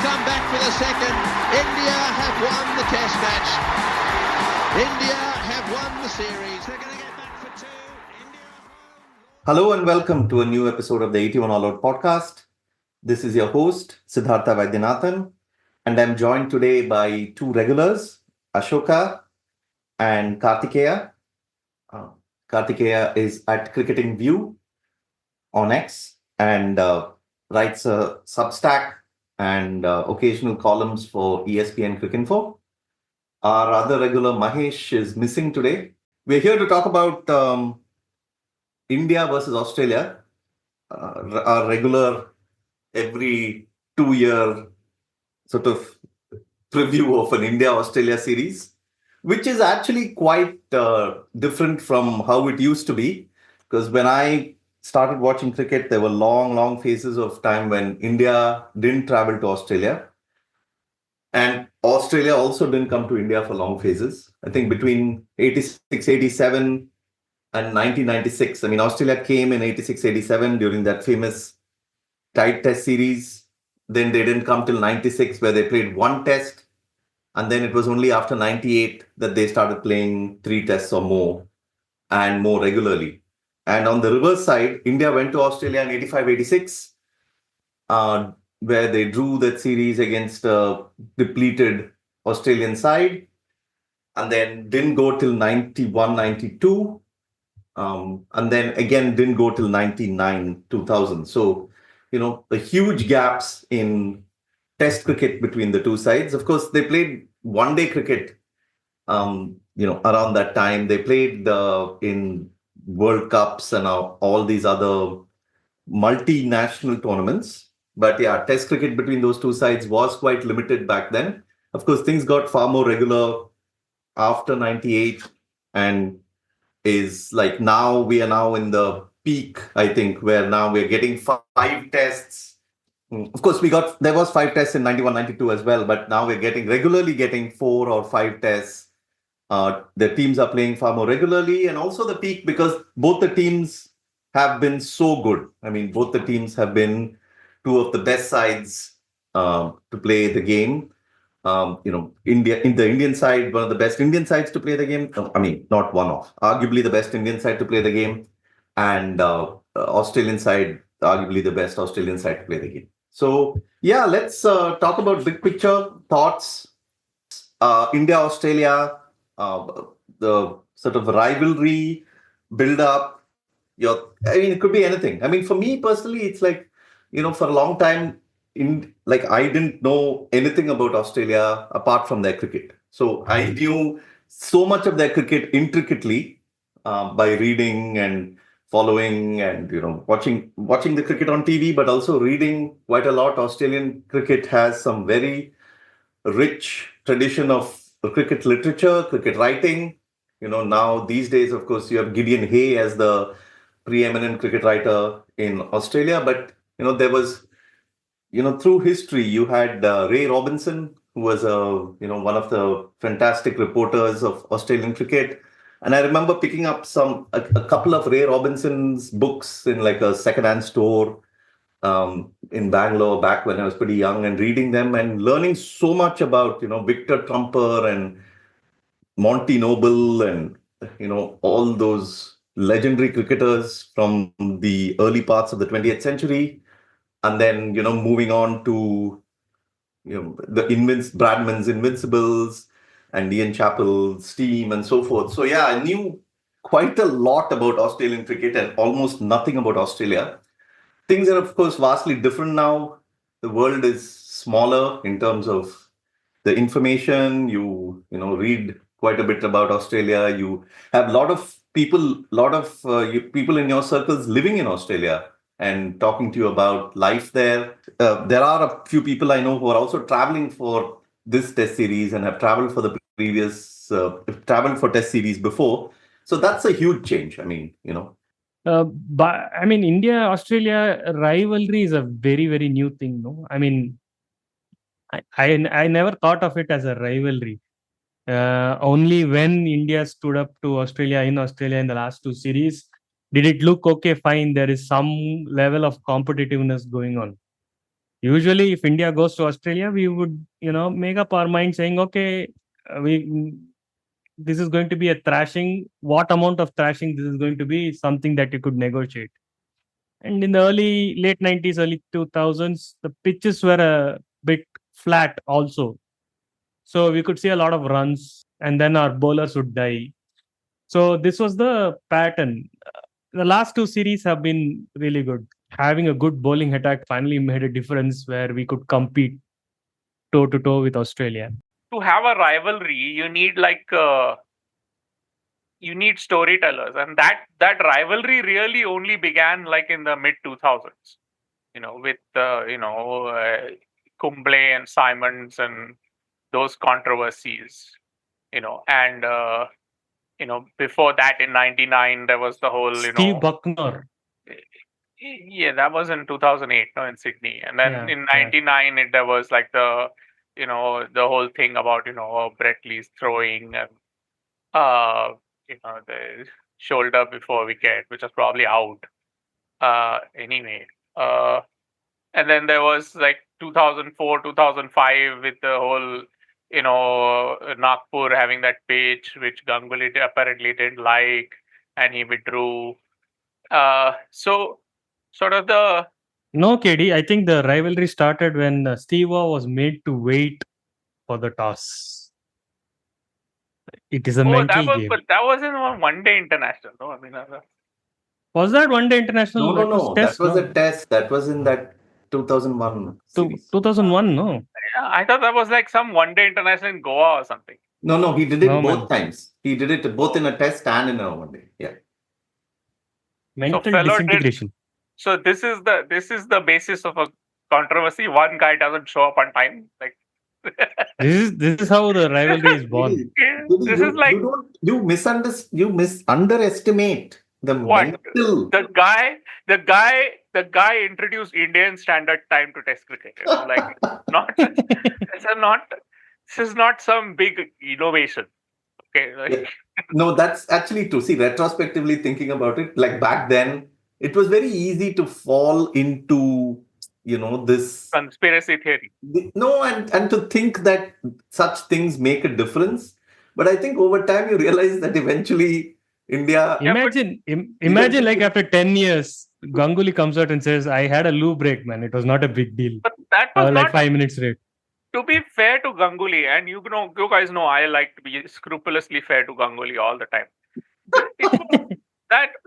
come back for the second. India have won the test match. India have won the series. They're going to get back for two. India home. Hello and welcome to a new episode of the 81 All Out podcast. This is your host, Siddhartha Vaidyanathan, and I'm joined today by two regulars, Ashoka and Kartikeya. Kartikeya is at Cricketing View on X and writes a Substack and occasional columns for ESPN Cricinfo. Our other regular, Mahesh, is missing today. We're here to talk about India versus Australia, our regular every 2-year sort of preview of an India-Australia series, which is actually quite different from how it used to be. Because when I started watching cricket, there were long phases of time when India didn't travel to Australia. And Australia also didn't come to India for long phases. I think between 86, 87 and 1996. I mean, Australia came in 86, 87 during that famous tight test series. Then they didn't come till 96 where they played one test. And then it was only after 98 that they started playing 3 tests or more and more regularly. And on the reverse side, India went to Australia in 85, 86, where they drew that series against a depleted Australian side, and then didn't go till 91, 92, and then again didn't go till 99, 2000. So, the huge gaps in test cricket between the two sides. Of course, they played one-day cricket, around that time. They played in World Cups and all these other multinational tournaments. But yeah, test cricket between those two sides was quite limited back then. Of course, things got far more regular after 98 and is like now we are now in the peak, I think, where now we're getting 5 tests. Of course, there was 5 tests in 91, 92 as well, but now we're regularly getting 4 or 5 tests. The teams are playing far more regularly, and also the peak because both the teams have been so good. I mean, both the teams have been 2 of the best sides to play the game. India, in the Indian side, one of the best Indian sides to play the game. I mean, not one of, arguably the best Indian side to play the game, and Australian side, arguably the best Australian side to play the game. So yeah, let's talk about big picture thoughts. India, Australia, the sort of rivalry build up. It could be anything. I mean, for me personally, it's like, for a long time, I didn't know anything about Australia apart from their cricket. So I knew so much of their cricket intricately by reading and following and watching the cricket on TV, but also reading quite a lot. Australian cricket has some very rich tradition of cricket literature, cricket writing. Now these days, of course, you have Gideon Hay as the preeminent cricket writer in Australia, but there was, through history, you had Ray Robinson, who was one of the fantastic reporters of Australian cricket. And I remember picking up a couple of Ray Robinson's books in like a secondhand store in Bangalore back when I was pretty young, and reading them and learning so much about, Victor Trumper and Monty Noble and, all those legendary cricketers from the early parts of the 20th century. And then, moving on to, the Bradman's Invincibles and Ian Chappell's team and so forth. So yeah, I knew quite a lot about Australian cricket and almost nothing about Australia. Things are, of course, vastly different now. The world is smaller in terms of the information. You read quite a bit about Australia. You have a lot of people in your circles living in Australia and talking to you about life there. There are a few people I know who are also traveling for this test series and have traveled for the traveled for test series before. So that's a huge change. I mean, But I mean, India-Australia rivalry is a very, very new thing, no? I mean, I never thought of it as a rivalry. Only when India stood up to Australia in the last 2 series, did it look okay, fine, there is some level of competitiveness going on. Usually, if India goes to Australia, we would, make up our mind saying, okay, this is going to be a thrashing. What amount of thrashing this is going to be? Something that you could negotiate. And in the late 90s, early 2000s, the pitches were a bit flat also. So we could see a lot of runs, and then our bowlers would die. So this was the pattern. The last two series have been really good. Having a good bowling attack finally made a difference where we could compete toe to toe with Australia. To have a rivalry, you need you need storytellers, and that rivalry really only began like in the mid 2000s. With Kumble and Simons and those controversies. And before that in '99 there was the whole Steve Bucknor. Yeah, that was in 2008, no, in Sydney. And then in '99, there was like the whole thing about Brett Lee's throwing and the shoulder before wicket, which was probably out anyway. And then there was like 2004, 2005 with the whole Nagpur having that pitch which Ganguly apparently didn't like, and he withdrew. So sort of the No, KD, I think the rivalry started when Steve Waugh was made to wait for the toss. It is a mental game. But that wasn't on one-day international, no? I mean, was that one-day international? No. That was a test. That was in that 2001 series. 2001, no? Yeah, I thought that was like some one-day international in Goa or something. No, he did it both times. He did it both in a test and in a one-day. Yeah. Mental disintegration. So this is the basis of a controversy. One guy doesn't show up on time. Like this is how the rivalry is born. You underestimate the mental. The guy introduced Indian Standard Time to Test cricket. This is not some big innovation. Okay. No, that's actually true. See, retrospectively thinking about it, like back then, it was very easy to fall into, this conspiracy theory. And to think that such things make a difference. But I think over time you realize that eventually India. Imagine like after 10 years, Ganguly comes out and says, "I had a loo break, man. It was not a big deal." But that was like 5 minutes late. To be fair to Ganguly, and you guys know I like to be scrupulously fair to Ganguly all the time.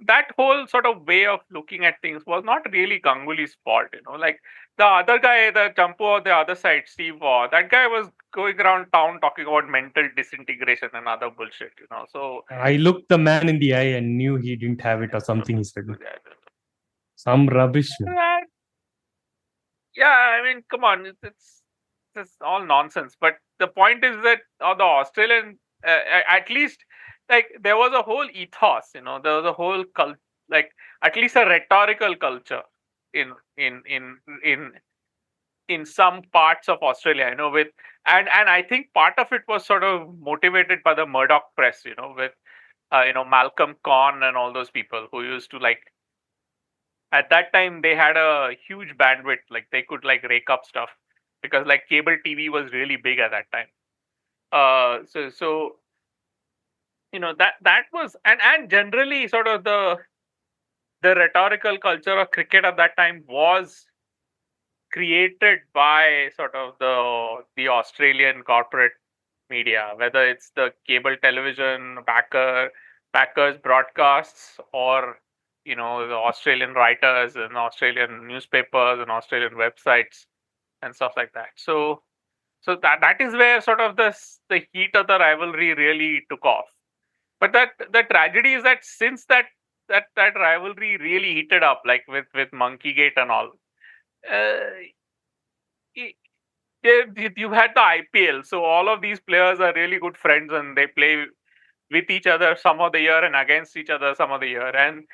That whole sort of way of looking at things was not really Ganguly's fault, Like the other guy, the Champu on the other side, Steve Waugh, that guy was going around town talking about mental disintegration and other bullshit, So I looked the man in the eye and knew he didn't have it or something. He said some rubbish. Yeah, I mean, come on, it's all nonsense. But the point is that the Australian, at least. Like there was a whole ethos, there was a whole at least a rhetorical culture in some parts of Australia, with and I think part of it was sort of motivated by the Murdoch press, with Malcolm Conn and all those people who used to at that time they had a huge bandwidth, like they could rake up stuff because cable TV was really big at that time. So that was and generally sort of the rhetorical culture of cricket at that time was created by sort of the Australian corporate media, whether it's the cable television, Packers broadcasts, or the Australian writers and Australian newspapers and Australian websites and stuff like that. So that is where sort of the heat of the rivalry really took off. But the tragedy is that since that rivalry really heated up, like with Monkeygate and all, you had the IPL. So all of these players are really good friends and they play with each other some of the year and against each other some of the year. And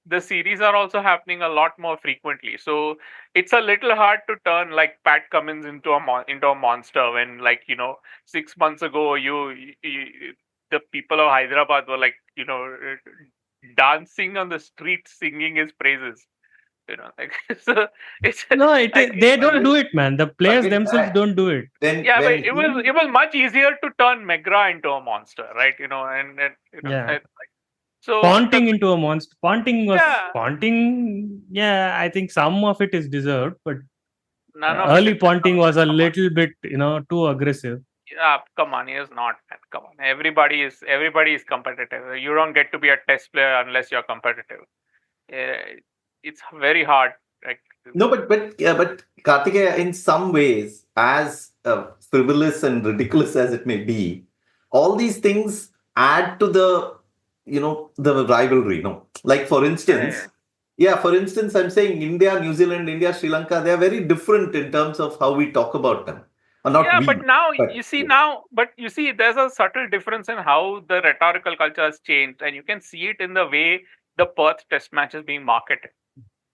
the series are also happening a lot more frequently. So it's a little hard to turn Pat Cummins into a monster when 6 months ago the people of Hyderabad were dancing on the street singing his praises. Like so it's No, like they don't do it, man. The players Forget themselves that. don't do it. Then yeah, but when it was much easier to turn McGrath into a monster, right? And Yeah. like, so Ponting into a monster. yeah, Ponting. Yeah, I think some of it is deserved, but none of it early is Ponting was a come on. little bit, too aggressive. Yeah, come on, he is not, man. Come on, everybody is competitive. You don't get to be a test player unless you're competitive. It's very hard. Like no, but Kartikeya, in some ways, as frivolous and ridiculous as it may be, all these things add to the rivalry. No, like for instance, for instance, I'm saying India, New Zealand, India, Sri Lanka, they are very different in terms of how we talk about them. Or not yeah, we, but now but you see, there's a subtle difference in how the rhetorical culture has changed, and you can see it in the way the Perth Test match is being marketed.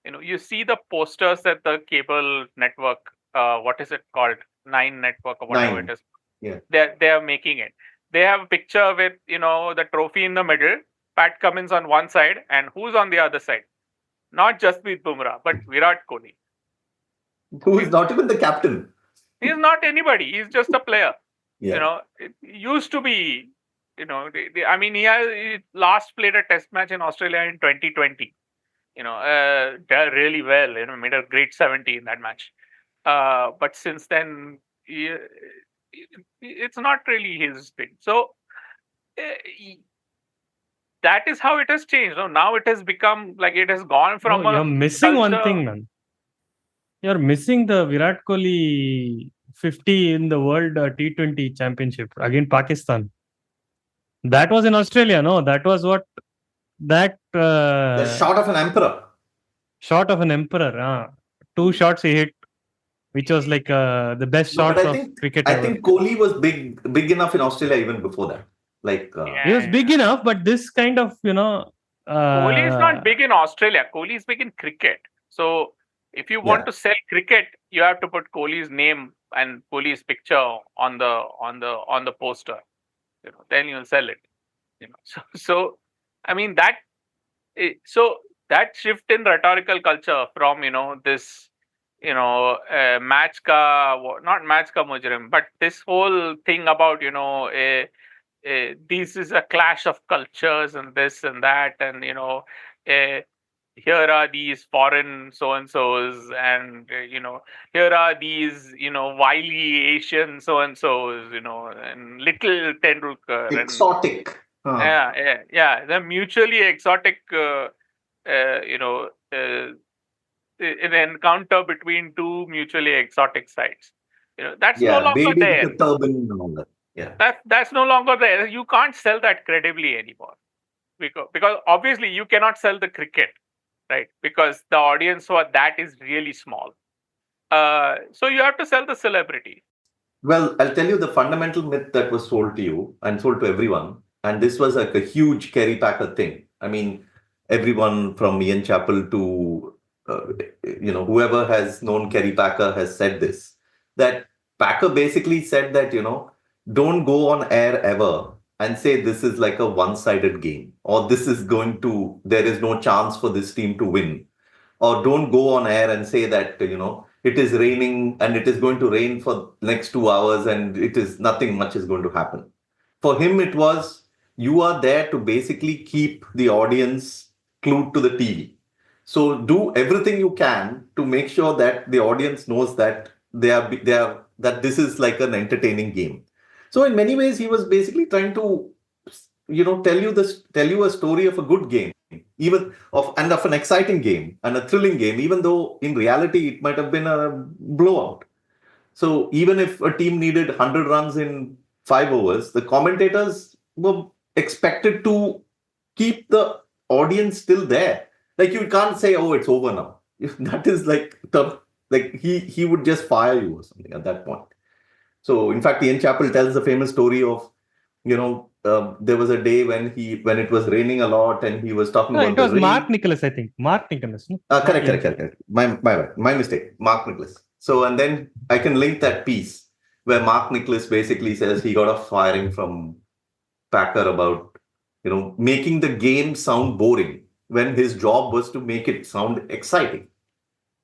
You see the posters that the cable network, what is it called, Nine Network or whatever it nine. is, Yeah. they're making it. They have a picture with the trophy in the middle, Pat Cummins on one side, and who's on the other side? Not Jasprit Bumrah, but Virat Kohli. Who is not even the captain. He's not anybody. He's just a player. Yeah. It used to be. I mean, he last played a Test match in Australia in 2020. Did really well. Made a great 70 in that match. But since then, it's not really his thing. So that is how it has changed. Now it has become like it has gone from You're missing one culture. thing, man. You're missing the Virat Kohli 50 in the World T20 Championship against Pakistan. That was in Australia, no? That was what that The shot of an emperor. shot of an emperor. 2 shots he hit, which was like the best No, shot but of cricket I ever. think Kohli was big enough in Australia even before that. Like He was big enough, but this kind of Kohli is not big in Australia. Kohli is big in cricket. So if you want to sell cricket, you have to put Kohli's name and Kohli's picture on the poster. Then you'll sell it. So I mean that. So that shift in rhetorical culture from this match ka, not match ka mujrim, but this whole thing about this is a clash of cultures and this and that, and here are these foreign so and so's, and here are these wily Asian so and so's, and little Tendulkar exotic. and they're mutually exotic. An encounter between two mutually exotic sides. That's no longer baby there. with the turban and all that. Yeah, that's no longer there. You can't sell that credibly anymore because obviously you cannot sell the cricket, right? Because the audience for that is really small. So you have to sell the celebrity. Well, I'll tell you the fundamental myth that was sold to you and sold to everyone, and this was like a huge Kerry Packer thing. I mean, everyone from Ian Chappell to whoever has known Kerry Packer has said this, that Packer basically said that don't go on air ever and say this is like a one-sided game, or there is no chance for this team to win, or don't go on air and say that it is raining and it is going to rain for next 2 hours and nothing much is going to happen. For him, it was, you are there to basically keep the audience glued to the TV. So do everything you can to make sure that the audience knows that that this is like an entertaining game. So in many ways, he was basically trying to tell you a story of a good game, of an exciting game and a thrilling game, even though in reality it might have been a blowout. So even if a team needed 100 runs in 5 overs, the commentators were expected to keep the audience still there. Like, you can't say, "Oh, it's over now." That is like he would just fire you or something at that point. So in fact, Ian Chappell tells the famous story of there was a day when it was raining a lot and he was talking about it was the rain. Mark Nicholas, I think. Mark Nicholas. No? Correct. My mistake. Mark Nicholas. So, and then I can link that piece where Mark Nicholas basically says he got a firing from Packer about making the game sound boring when his job was to make it sound exciting.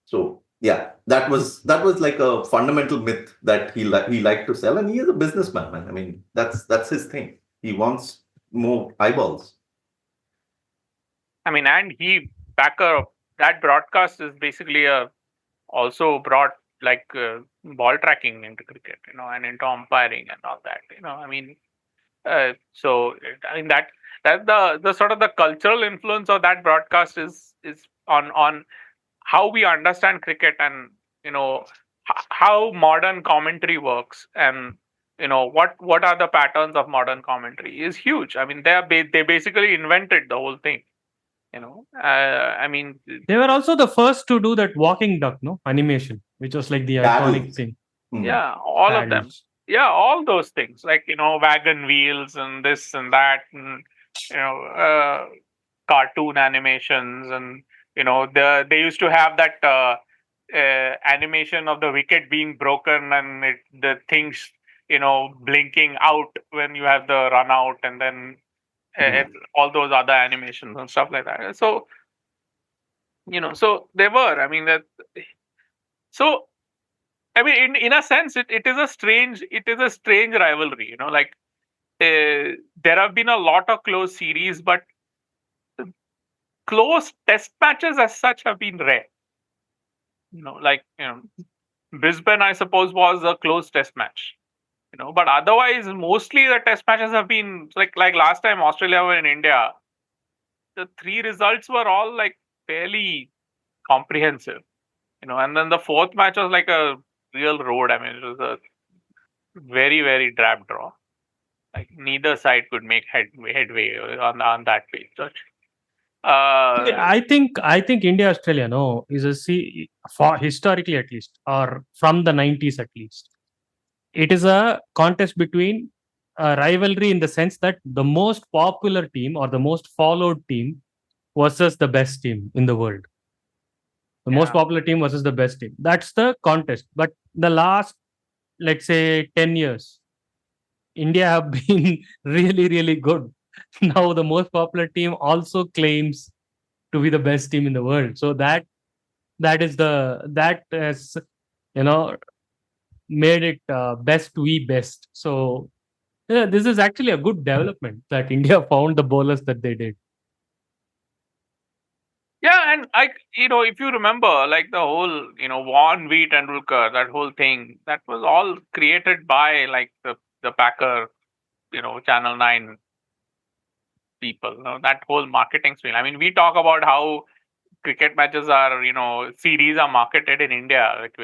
So yeah, that was like a fundamental myth that he liked to sell, and he is a businessman, man. I mean, that's his thing. He wants more eyeballs. I mean, and Packer, that broadcast is basically also brought like ball tracking into cricket, and into umpiring and all that. I mean, I mean that the sort of the cultural influence of that broadcast is on how we understand cricket, and how modern commentary works, and what are the patterns of modern commentary is huge. I mean, they basically invented the whole thing. I mean, They were also the first to do that walking duck, no, animation, which was like the iconic Paddles. thing. yeah, all of them. Paddles. Yeah, all those things, like wagon wheels and this and that, and cartoon animations, and they used to have that animation of the wicket being broken, and the things blinking out when you have the run out, and then all those other animations and stuff like that. So so they were. I mean that. So I mean, in a sense, it is a strange rivalry. Like there have been a lot of close series, but close test matches as such have been rare. Like Brisbane, I suppose, was a close test match. But otherwise, mostly the test matches have been like last time Australia were in India. The three results were all like fairly comprehensive. And then the fourth match was like a real road. I mean, it was a very, very drab draw. Like neither side could make headway on that page. I think India Australia is for historically at least, or from the 90s at least. It is a contest between a rivalry in the sense that the most popular team or the most followed team versus the best team in the world. The most popular team versus the best team. That's the contest. But the last, let's say, 10 years, India have been really, really good. Now the most popular team also claims to be the best team in the world. So that has made it best we best. So yeah, this is actually a good development that India found the bowlers that they did. Yeah, and if you remember, like the whole, Vaughan v Tendulkar, that whole thing, that was all created by like the Packer, Channel 9 people. That whole marketing spin. I mean, we talk about how cricket matches are, series are marketed in India, like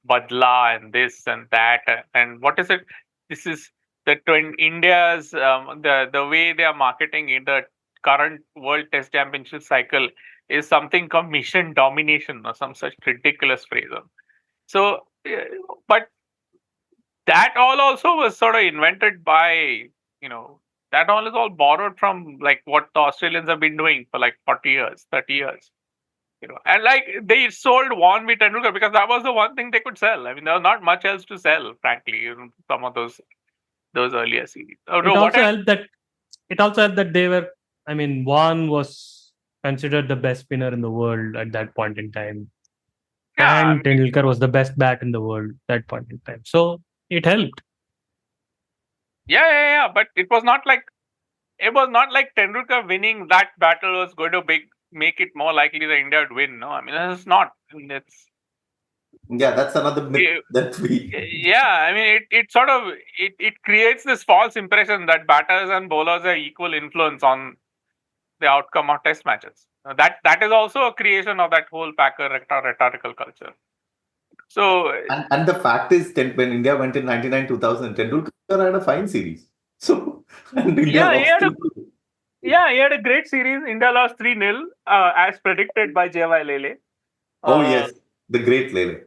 Badla and this and that, and what is it? This is India's the way they are marketing in the current World Test Championship cycle is something called mission domination or some such ridiculous phrase. So, but that all also was sort of invented by, that all is all borrowed from like what the Australians have been doing for like 40 years, 30 years. And like they sold Vaughan v Tendulkar because that was the one thing they could sell. I mean, there was not much else to sell, frankly, some of those earlier series. It also helped that they were, I mean, Vaughan was considered the best spinner in the world at that point in time. Yeah, And Tendulkar was the best bat in the world at that point in time. So it helped. Yeah. But it was not like Tendulkar winning that battle was going to make it more likely that India would win. No, I mean, it's not. That's another myth that we. Yeah, I mean, it sort of it creates this false impression that batters and bowlers have equal influence on the outcome of test matches. That is also a creation of that whole Packer rhetorical culture. So and the fact is, when India went in 99, 2000, Tendulkar had a fine series. So and India lost. He had a great series. India lost 3-0 as predicted by J.Y. Lele. Oh yes, the great Lele.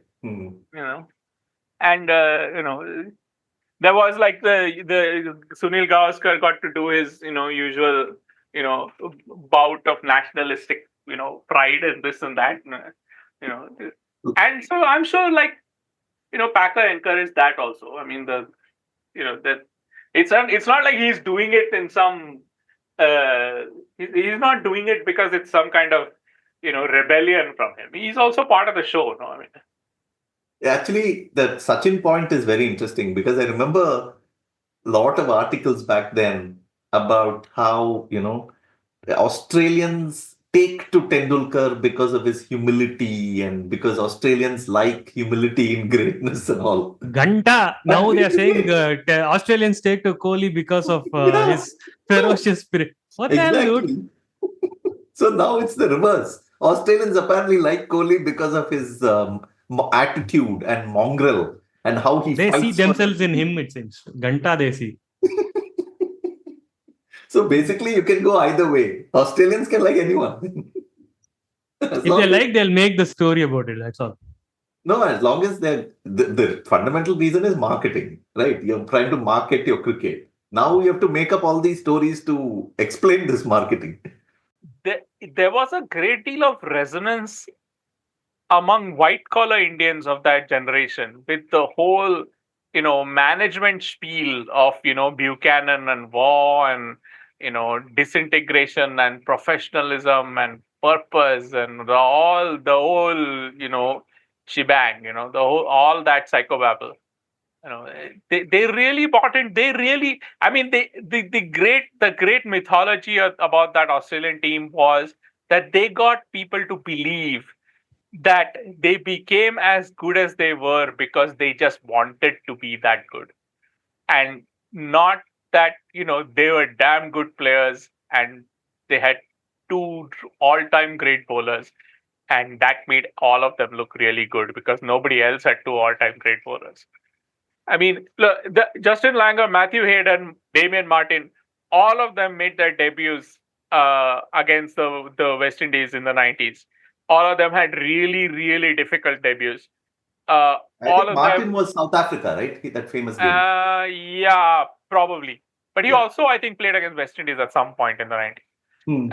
And there was like the Sunil Gavaskar got to do his usual bout of nationalistic pride and this and that, and so I'm sure like Packer encouraged that also. I mean that it's not like he's doing it in some he's not doing it because it's some kind of rebellion from him. He's also part of the show, no? I mean, Actually, the Sachin point is very interesting because I remember a lot of articles back then about how, the Australians take to Tendulkar because of his humility and because Australians like humility in greatness and all. Ganta. Now they are saying Australians take to Kohli because of Yeah. his ferocious spirit. What the hell, dude? Exactly. So now it's the reverse. Australians apparently like Kohli because of his attitude and mongrel and how he They see fights for themselves in him, it seems. Ganta they see. So basically, you can go either way. Australians can like anyone. As If long they as- like, they'll make the story about it. That's all. No, as long as the fundamental reason is marketing, right? You're trying to market your cricket. Now you have to make up all these stories to explain this marketing. there was a great deal of resonance among white collar Indians of that generation with the whole, management spiel of, Buchanan and Waugh and, disintegration and professionalism and purpose and the whole, shebang, all that psychobabble. They really bought in. They really, I mean, the great mythology about that Australian team was that they got people to believe that they became as good as they were because they just wanted to be that good, and not that they were damn good players and they had two all-time great bowlers, and that made all of them look really good because nobody else had two all-time great bowlers. I mean, look, Justin Langer, Matthew Hayden, Damien Martin, all of them made their debuts against the West Indies in the 90s. All of them had really, really difficult debuts. I All think of Martin them, was South Africa, right? That famous game. yeah, probably. But he Yeah. also, I think, played against West Indies at some point in the 90s. Hmm.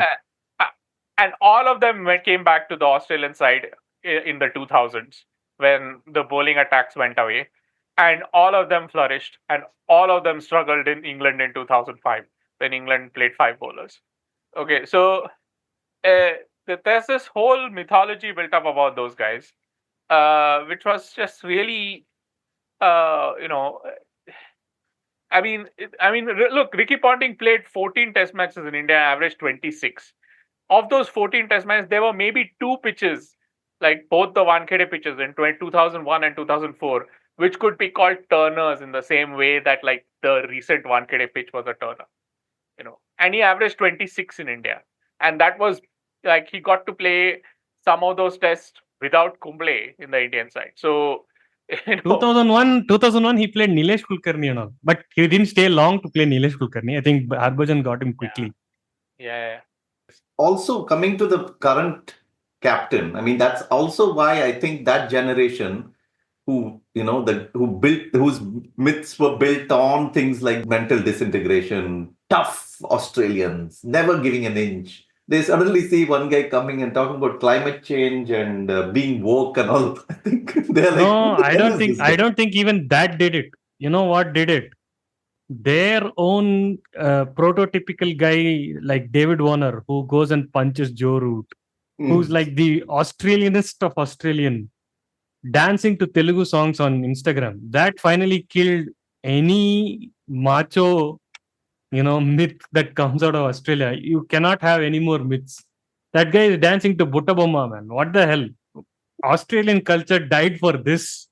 And all of them came back to the Australian side in the 2000s when the bowling attacks went away. And all of them flourished, and all of them struggled in England in 2005 when England played five bowlers. Okay, so there's this whole mythology built up about those guys, which was just really, you know, look, Ricky Ponting played 14 Test matches in India, averaged 26. Of those 14 Test matches, there were maybe two pitches, like both the Wankhede pitches in 2001 and 2004, which could be called turners in the same way that like the recent Wankhede pitch was a turner. And he averaged 26 in India, and that was like he got to play some of those tests without Kumble in the Indian side. So 2001, he played Nilesh Kulkarni and all. But he didn't stay long to play Nilesh Kulkarni. I think Harbhajan got him quickly. Yeah. Also, coming to the current captain, I mean, that's also why I think that generation whose myths were built on things like mental disintegration, tough Australians, never giving an inch. They suddenly see one guy coming and talking about climate change and being woke and all. I think they're like, No, who the I hell don't is think this guy? I don't think even that did it. You know what did it? Their own prototypical guy like David Warner, who goes and punches Joe Root, who's like the Australianist of Australian, dancing to Telugu songs on Instagram. That finally killed any macho, myth that comes out of Australia. You cannot have any more myths. That guy is dancing to Butta Bomma, man. What the hell? Australian culture died for this.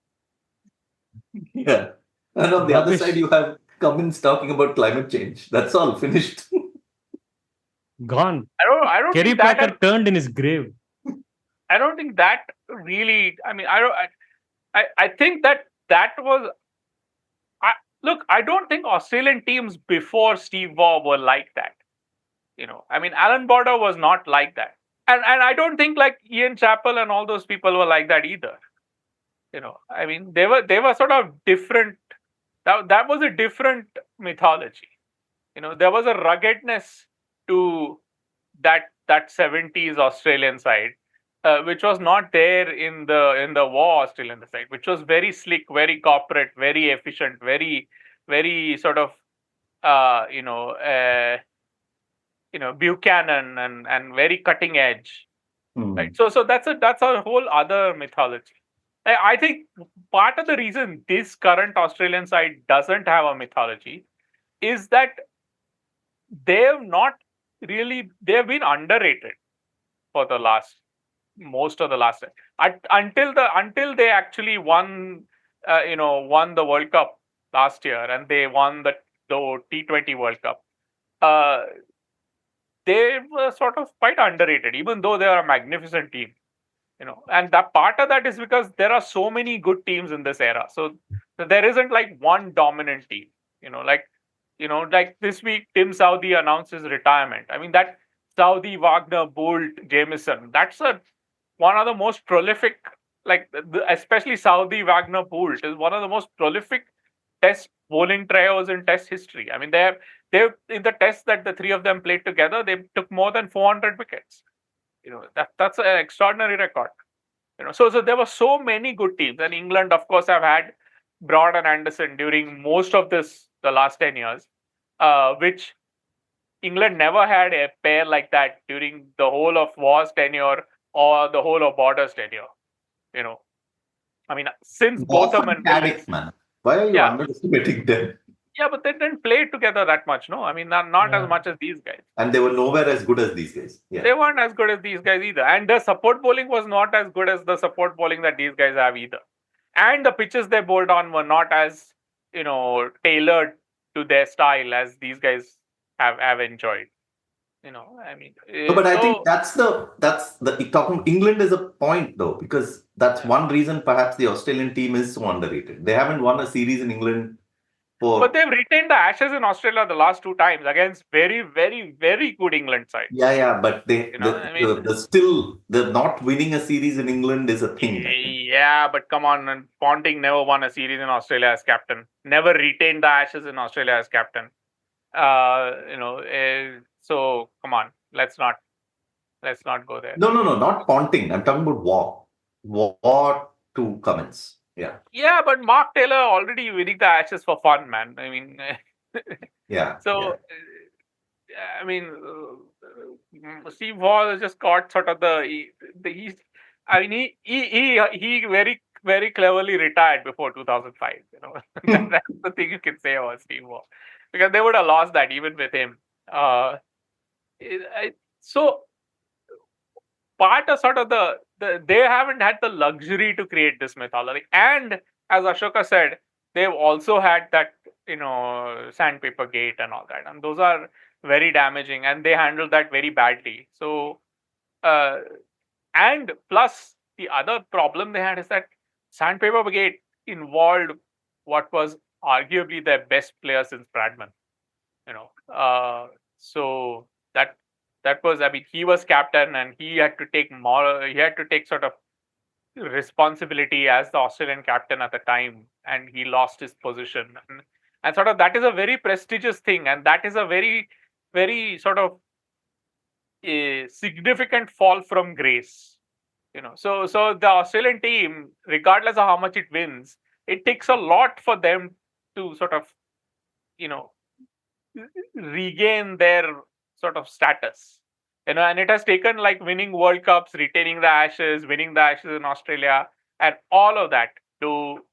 Yeah. And on the other side, you have Cummins talking about climate change. That's all finished. Gone. I don't Kerry think that Packer turned in his grave. I don't think that really. I mean, I think that was. Look, I don't think Australian teams before Steve Waugh were like that. I mean, Alan Border was not like that, and I don't think like Ian Chappell and all those people were like that either. I mean, they were sort of different. That was a different mythology. There was a ruggedness to that 70s Australian side, which was not there in the War Australian side, which was very slick, very corporate, very efficient, very sort of Buchanan and very cutting edge. right? So that's a whole other mythology. I think part of the reason this current Australian side doesn't have a mythology is that they've been underrated for most of the last until they actually won the World Cup last year, and they won the T20 World Cup. They were sort of quite underrated, even though they are a magnificent team. And that part of that is because there are so many good teams in this era. So there isn't like one dominant team. Like this week, Tim Southee announced his retirement. I mean, that Southee, Wagner, Boult, Jamieson, that's one of the most prolific, especially Southee, Wagner, Boult is one of the most prolific test bowling trios in test history. I mean, they've in the test that the three of them played together, they took more than 400 wickets. That's an extraordinary record. So there were so many good teams, and England, of course, have had Broad and Anderson during most of the last 10 years, which England never had a pair like that during the whole of War's tenure or the whole of Border's tenure. I mean, since Botham and Caddick, man. Why are you underestimating them? Yeah, but they didn't play together that much, no? I mean, not as much as these guys. And they were nowhere as good as these guys. Yeah. They weren't as good as these guys either. And the support bowling was not as good as the support bowling that these guys have either. And the pitches they bowled on were not as, tailored to their style as these guys have enjoyed. I mean. No, but I think that's the talking England is a point though, because that's one reason perhaps the Australian team is so underrated. They haven't won a series in England. But they've retained the Ashes in Australia the last 2 times against very, very, very good England side. Yeah, but they're not winning a series in England is a thing. Yeah, but come on, Ponting never won a series in Australia as captain. Never retained the Ashes in Australia as captain. So come on, let's not go there. No, not Ponting. I'm talking about War to Cummins. Yeah, but Mark Taylor already winning the Ashes for fun, man. I mean, yeah. So, I mean, Steve Waugh just got sort of he very, very cleverly retired before 2005. That's the thing you can say about Steve Waugh, because they would have lost that even with him. So part of sort of they haven't had the luxury to create this mythology, and as Ashoka said, they've also had that sandpaper gate and all that, and those are very damaging, and they handled that very badly. So and plus the other problem they had is that sandpaper gate involved what was arguably their best player since Bradman. So that was, I mean, he was captain and he had to take sort of responsibility as the Australian captain at the time, and he lost his position. And sort of that is a very prestigious thing, and that is a very, very sort of a significant fall from grace. So the Australian team, regardless of how much it wins, it takes a lot for them to sort of, regain their sort of status, and it has taken like winning World Cups, retaining the Ashes, winning the Ashes in Australia, and all of that to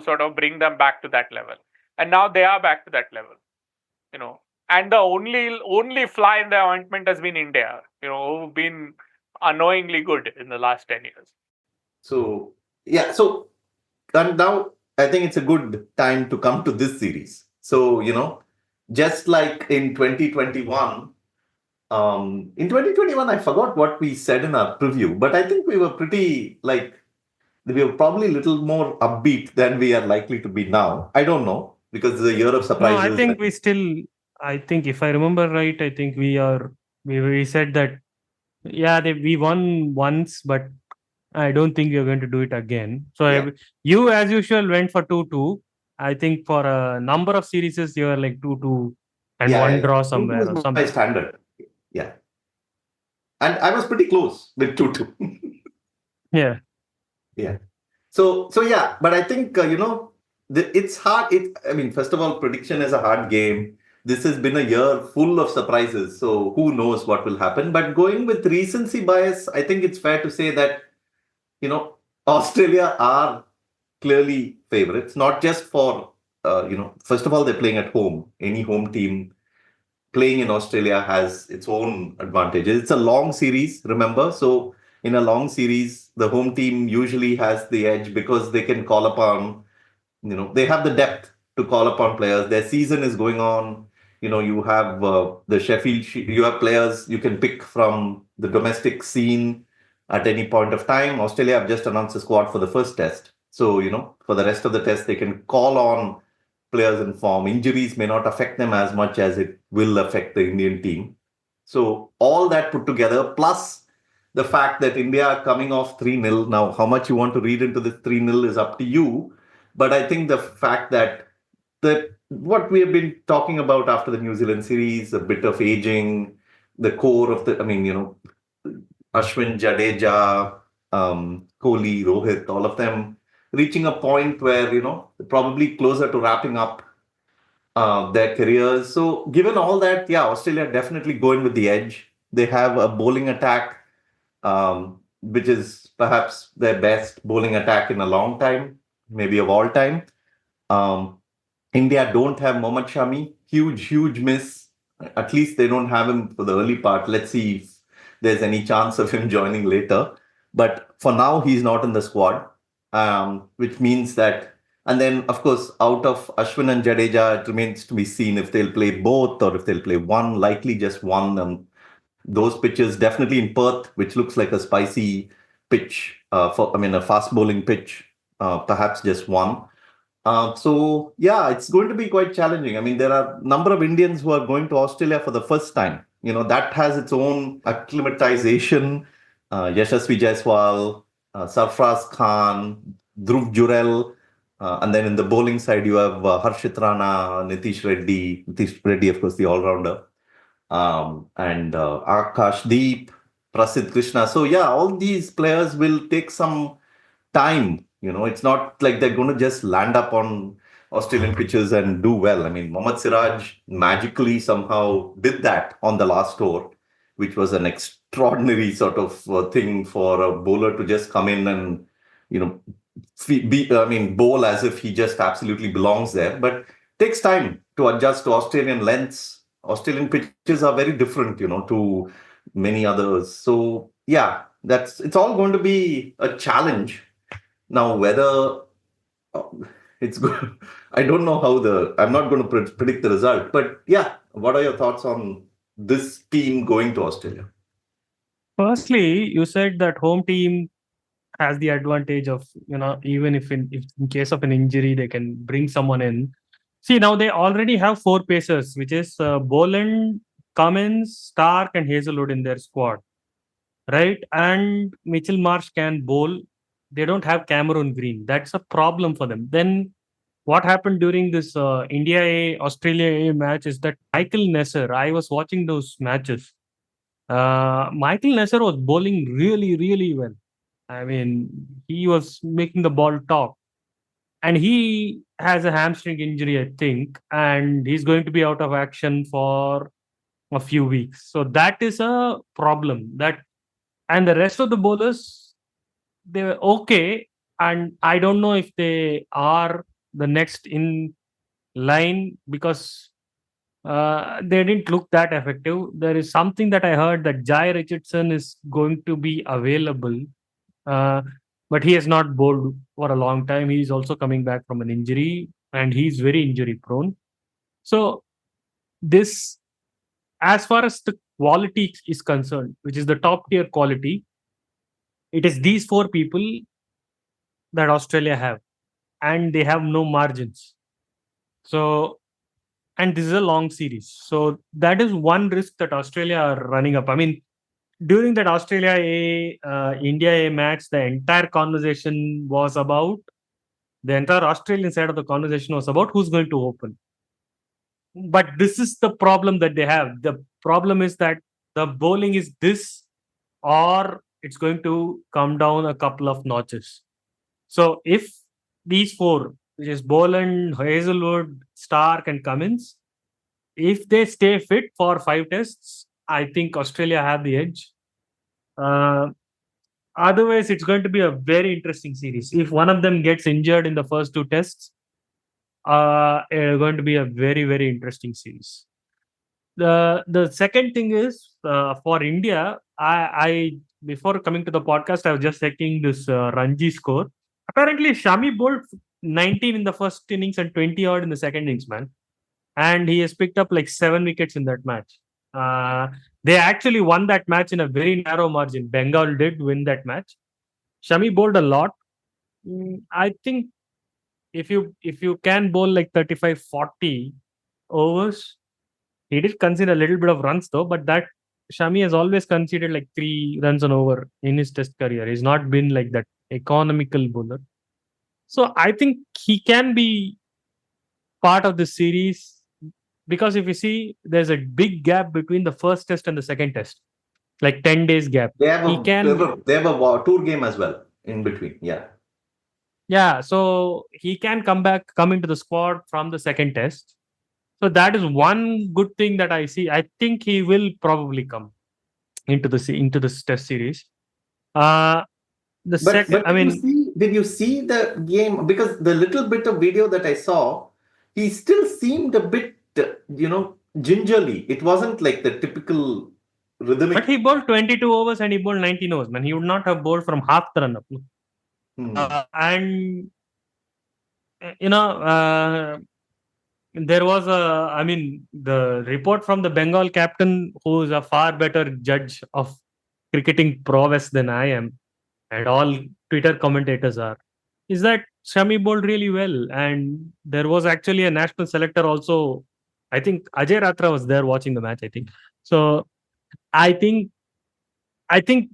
sort of bring them back to that level. And now they are back to that level, and the only fly in the ointment has been India, who've been annoyingly good in the last 10 years. So and now I think it's a good time to come to this series. So just like in 2021, I forgot what we said in our preview, but I think we were pretty we were probably a little more upbeat than we are likely to be now. I don't know, because it's a year of surprises. No, I think if I remember right, I think we said that, we won once, but I don't think we are going to do it again. So you, as usual, went for 2-2. I think for a number of series, you are like 2-2 and one draw somewhere or something. By standard. Yeah. And I was pretty close with 2-2. Yeah. Yeah. So but I think, it's hard. First of all, prediction is a hard game. this has been a year full of surprises. So who knows what will happen? But going with recency bias, I think it's fair to say that, Australia are clearly favorites, not just for, first of all, they're playing at home. Any home team playing in Australia has its own advantages. It's a long series, remember? So in a long series, the home team usually has the edge because they can call upon, they have the depth to call upon players. Their season is going on. You have the you have players you can pick from the domestic scene at any point of time. Australia have just announced a squad for the first test. So, for the rest of the test, they can call on players in form. Injuries may not affect them as much as it will affect the Indian team. So all that put together, plus the fact that India are coming off 3-0. Now, how much you want to read into this 3-0 is up to you. But I think the fact that what we have been talking about after the New Zealand series, a bit of aging, the core of Ashwin, Jadeja, Kohli, Rohit, all of them reaching a point where, probably closer to wrapping up their careers. So given all that, yeah, Australia definitely going with the edge. They have a bowling attack, which is perhaps their best bowling attack in a long time, maybe of all time. India don't have Mohammad Shami. Huge miss. At least they don't have him for the early part. Let's see if there's any chance of him joining later. But for now, he's not in the squad, which means that. And then, of course, out of Ashwin and Jadeja, it remains to be seen if they'll play both or if they'll play one, likely just one. Those pitches, definitely in Perth, which looks like a spicy pitch, a fast bowling pitch, perhaps just one. So, yeah, it's going to be quite challenging. I mean, there are a number of Indians who are going to Australia for the first time. That has its own acclimatization. Yashasvi Jaiswal, Sarfraz Khan, Dhruv Jurel. And then in the bowling side, you have Harshit Rana, Nitish Reddy. Nitish Reddy, of course, the all-rounder. And Akash Deep, Prasidh Krishna. So, yeah, all these players will take some time. It's not like they're going to just land up on Australian pitches and do well. I mean, Mohammad Siraj magically somehow did that on the last tour, which was an extraordinary sort of thing for a bowler to just come in and, bowl as if he just absolutely belongs there. But it takes time to adjust to Australian lengths. Australian pitches are very different, to many others. So, yeah, it's all going to be a challenge. Now, whether it's good, I don't know I'm not going to predict the result, but yeah, what are your thoughts on this team going to Australia? Firstly, you said that home team has the advantage of, even if in case of an injury, they can bring someone in. See, now they already have 4 pacers, which is Boland, Cummins, Stark, and Hazelwood in their squad, right? And Mitchell Marsh can bowl. They don't have Cameron Green. That's a problem for them. Then what happened during this India A, Australia A match is that Michael Nesser, I was watching those matches. Michael Nesser was bowling really well. I mean, he was making the ball talk. And he has a hamstring injury, I think, and he's going to be out of action for a few weeks. So that is a problem. And the rest of the bowlers, they were okay. And I don't know if they are the next in line because they didn't look that effective. There is something that I heard that Jai Richardson is going to be available. But he has not bowled for a long time. He's also coming back from an injury and he's very injury prone. So this, as far as the quality is concerned, which is the top tier quality, it is these 4 people that Australia have, and they have no margins. So, and this is a long series. So that is one risk that Australia are running up. I mean, during that Australia A, India A match, the entire Australian side of the conversation was about who's going to open. But this is the problem that they have. The problem is that the bowling is this, or it's going to come down a couple of notches. So if these 4, which is Boland, Hazelwood, Stark, and Cummins, if they stay fit for 5 tests, I think Australia have the edge. Otherwise, it's going to be a very interesting series. If one of them gets injured in the first 2 tests, it's going to be a very, very interesting series. The second thing is for India. I before coming to the podcast, I was just checking this Ranji score. Apparently, Shami bowled 19 in the first innings and 20 odd in the second innings, man. And he has picked up like 7 wickets in that match. They actually won that match in a very narrow margin. Bengal did win that match. Shami bowled a lot. I think if you can bowl like 35-40 overs, he did concede a little bit of runs though, but that Shami has always conceded like 3 runs an over in his test career. He's not been like that economical bowler. So I think he can be part of the series, because if you see, there's a big gap between the first test and the second test, like 10 days gap. They have He can, they have a tour game as well in between. yeah, so he can come into the squad from the second test. So that is one good thing that I see. I think he will probably come into this test series. The But second, I mean, did you see the game? Because the little bit of video that I saw, he still seemed a bit, gingerly. It wasn't like the typical rhythmic. but he bowled 22 overs and he bowled 19 overs, man. He would not have bowled from half the run up. And there was the report from the Bengal captain, who is a far better judge of cricketing prowess than I am, and all Twitter commentators are, is that Shami bowled really well. And there was actually a national selector also. I think Ajay Ratra was there watching the match, I think. So I think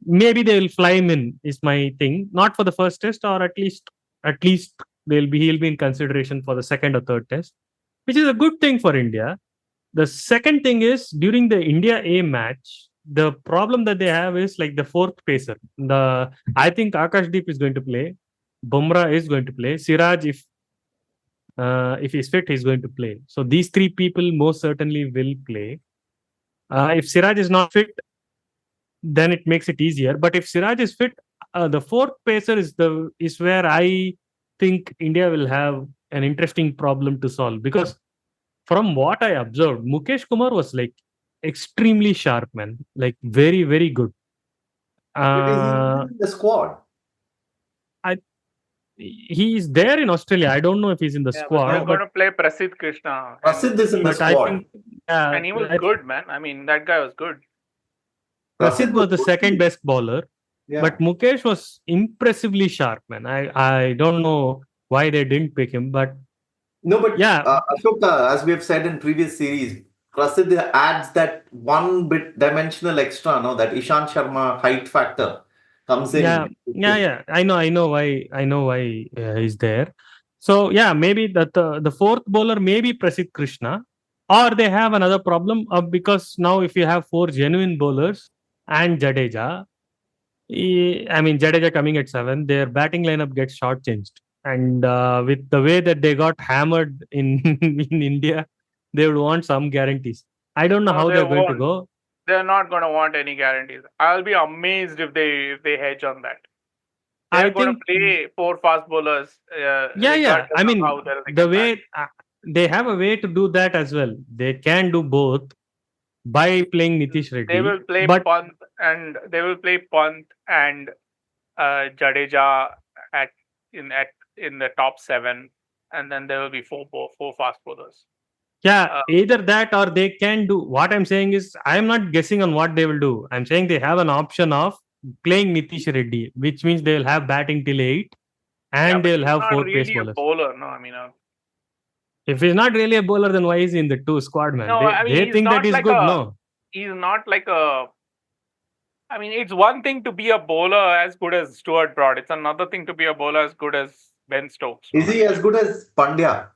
maybe they will fly him in, is my thing. Not for the first test, or at least he'll be in consideration for the second or third test, which is a good thing for India. The second thing is, during the India A match, the problem that they have is like the fourth pacer. I think Akashdeep is going to play. Bumrah is going to play. Siraj, if he's fit, he's going to play. So these 3 people most certainly will play. If Siraj is not fit, then it makes it easier. But if Siraj is fit, the fourth pacer is where I think India will have an interesting problem to solve. Because from what I observed, Mukesh Kumar was like extremely sharp, man. Like very, very good. But is he in the squad? He is there in Australia. I don't know if he's in the squad. But they're going to play Prasidh Krishna. Prasidh is in the squad. And he was good, man. I mean, that guy was good. Prasidh was the second best bowler. Yeah. But Mukesh was impressively sharp, man. I don't know why they didn't pick him, but no, but yeah, Ashoka, as we have said in previous series, Prasidh adds that one bit dimensional extra, no, that Ishant Sharma height factor comes in. Yeah. I know why he's there. So yeah, maybe the fourth bowler may be Prasidh Krishna, or they have another problem because now if you have 4 genuine bowlers and Jadeja, Jadeja coming at 7, their batting lineup gets shortchanged. And with the way that they got hammered in India, they would want some guarantees. I don't know how they're going to go. They're not going to want any guarantees. I'll be amazed if they hedge on that. They're going to play 4 fast bowlers. Yeah. I mean, the way they have a way to do that as well. They can do both by playing Nitish Reddy. They will play Pant and Jadeja in the top 7, and then there will be 4 fast bowlers. Yeah, either that or they can do. What I'm saying is, I'm not guessing on what they will do. I'm saying they have an option of playing Nitish Reddy, which means they will have batting till 8, and they will have 4 pace bowlers. Bowler, no, if he's not really a bowler, then why is he in the 2 squad, man? No, they think that he's good. No, he's not like a. I mean, it's one thing to be a bowler as good as Stuart Broad. It's another thing to be a bowler as good as Ben Stokes. Is he as good as Pandya?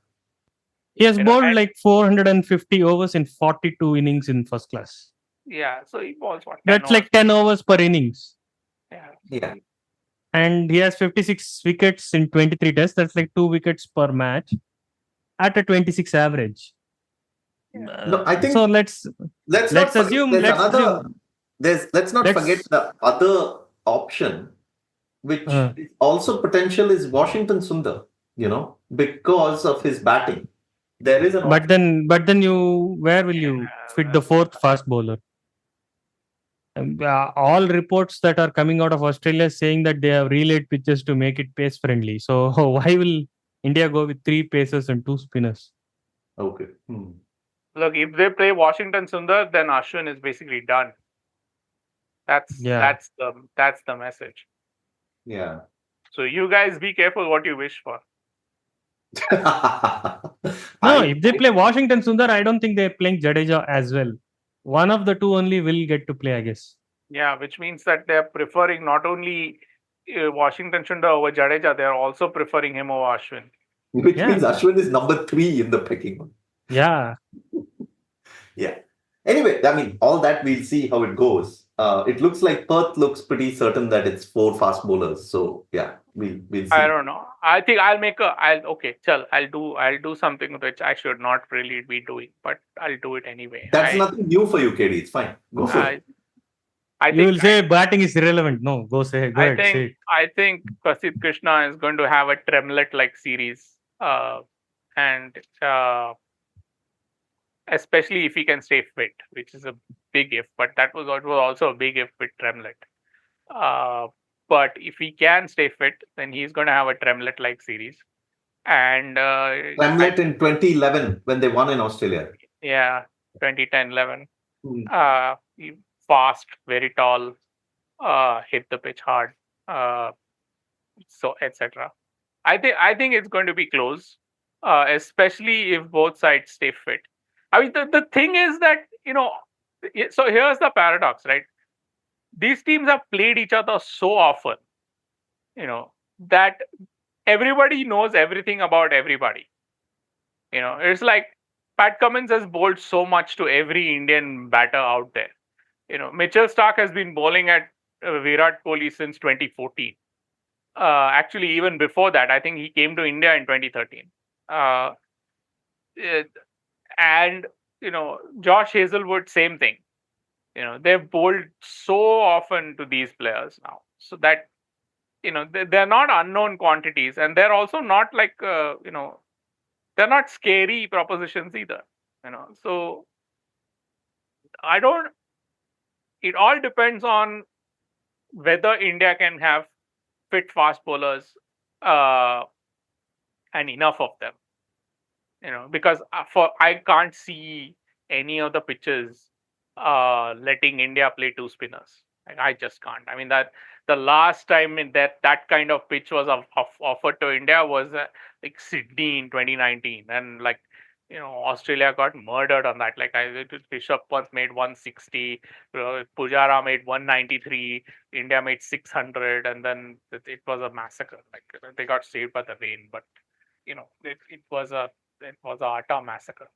He has bowled like 450 overs in 42 innings in first class. Yeah, so he bowls what? That's like 10 overs per innings. Yeah. And he has 56 wickets in 23 tests. That's like 2 wickets per match at a 26 average. No, I think so let's let's let's not forget assume there's let's another. assume Let's not forget let's the other option, which uh, is also potential, is Washington Sundar. Because of his batting, there is an option. but then you where will you fit the fourth fast bowler? All reports that are coming out of Australia saying that they have relayed pitches to make it pace friendly. So why will India go with 3 pacers and 2 spinners? Okay. Look, if they play Washington Sundar, then Ashwin is basically done. That's Yeah. that's the message. Yeah. So you guys be careful what you wish for. No, if they play Washington Sundar, I don't think they're playing Jadeja as well. One of the two only will get to play, I guess. Yeah, which means that they're preferring not only Washington Sundar over Jadeja, they're also preferring him over Ashwin. Which Yeah. means Ashwin is number 3 in the pecking order. Yeah. Yeah. Anyway, I mean, all that we'll see how it goes. It looks like Perth looks pretty certain that it's 4 fast bowlers. So yeah, we'll see. I don't know. I think I'll do something which I should not really be doing, but I'll do it anyway. That's nothing new for you, Kerry. It's fine. Go for it. You will say batting is irrelevant. No, go ahead, say it. I think Prasidh Krishna is going to have a Tremlet-like series, and especially if he can stay fit, which is a big if. But that was also a big if with Tremlet. But if he can stay fit, then he's going to have a Tremlet-like series. And Tremlet in 2011 when they won in Australia. Yeah, 2010-11. Fast, very tall, hit the pitch hard, so etc. I think it's going to be close, especially if both sides stay fit. I mean, the thing is that, so here's the paradox, right? These teams have played each other so often, that everybody knows everything about everybody. It's like Pat Cummins has bowled so much to every Indian batter out there. Mitchell Starc has been bowling at Virat Kohli since 2014. Actually, even before that, I think he came to India in 2013. And Josh Hazelwood, same thing. They've bowled so often to these players now, so that they're not unknown quantities, and they're also not like they're not scary propositions either. So it all depends on whether India can have fit fast bowlers and enough of them. Because I can't see any of the pitches letting India play 2 spinners. I just can't. I mean, that the last time that kind of pitch was offered to India was like Sydney in 2019, and Australia got murdered on that. Rishabh Pant made 160, Pujara made 193, India made 600, and then it was a massacre. They got saved by the rain, but it was a utter massacre.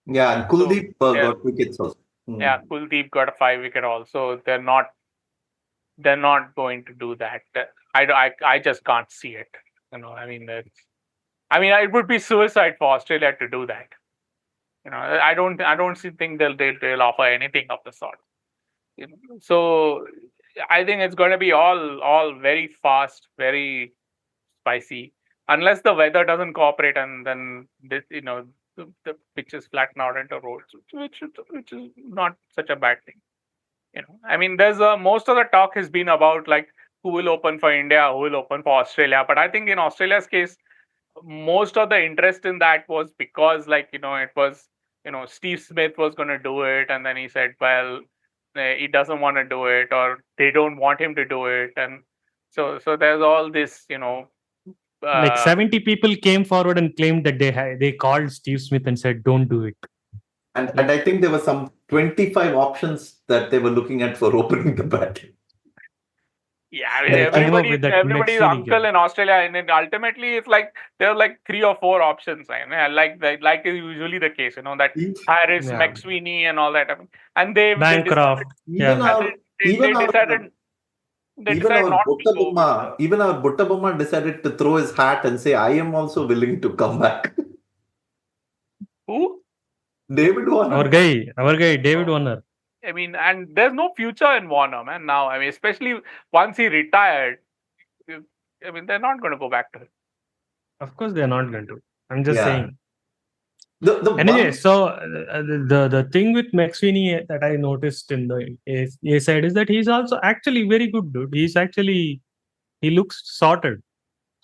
Yeah, and Kuldeep got wickets also. Yeah, Kuldeep got a 5-wicket also. They're not going to do that. I just can't see it. I mean, it would be suicide for Australia to do that. I don't think they'll offer anything of the sort. So I think it's going to be all very fast, very spicy, unless the weather doesn't cooperate, and then the pitches flatten out into roads, which is not such a bad thing. I mean, there's most of the talk has been about who will open for India, who will open for Australia. But I think in Australia's case, most of the interest in that was because it was Steve Smith was going to do it, and then he said, well, he doesn't want to do it, or they don't want him to do it, and so there's all this 70 people came forward and claimed that they called Steve Smith and said, don't do it. And I think there were some 25 options that they were looking at for opening the batting. Yeah, I mean, everybody's uncle in Australia, and then ultimately it's there are 3 or 4 options. Like is usually the case, that Harris, McSweeney, and all that. I mean, and Bancroft. Even our Butta Bumrah decided to throw his hat and say, I am also willing to come back. Who? David Warner. Our guy, David Warner. I mean, and there's no future in Warner, man. Now, I mean, especially once he retired, I mean, they're not going to go back to it. Of course, they're not going to. I'm just Yeah. saying. The Anyway, one, so the thing with McSweeney that I noticed in the A side is that he's also actually very good, dude. He looks sorted.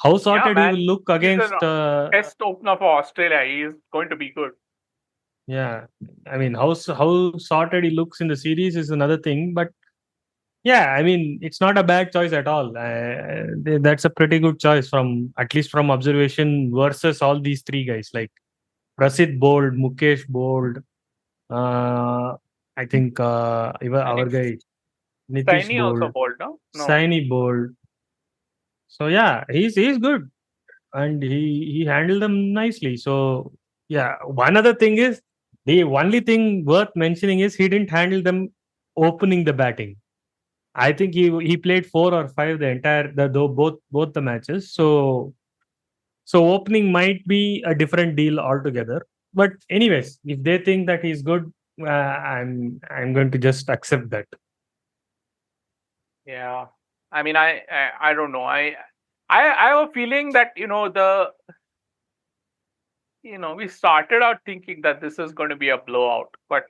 How sorted he man. will look He's against an test opener for Australia. He is going to be good. yeah. I mean, how sorted he looks in the series is another thing, but yeah, I mean, it's not a bad choice at all. That's a pretty good choice from at least from observation versus all these three guys like Prasidh bowled, Mukesh bowled. I think even our guy Nitish Saini also bowled, bowled, no? Saini bowled. So yeah, he's good, and he handled them nicely. So yeah, one other thing is the only thing worth mentioning is he didn't handle them opening the batting. I think he played 4 or 5 the entire both the matches. So opening might be a different deal altogether. But anyways, if they think that he's good, I'm going to just accept that. Yeah, I mean, I don't know. I have a feeling that we started out thinking that this is going to be a blowout, but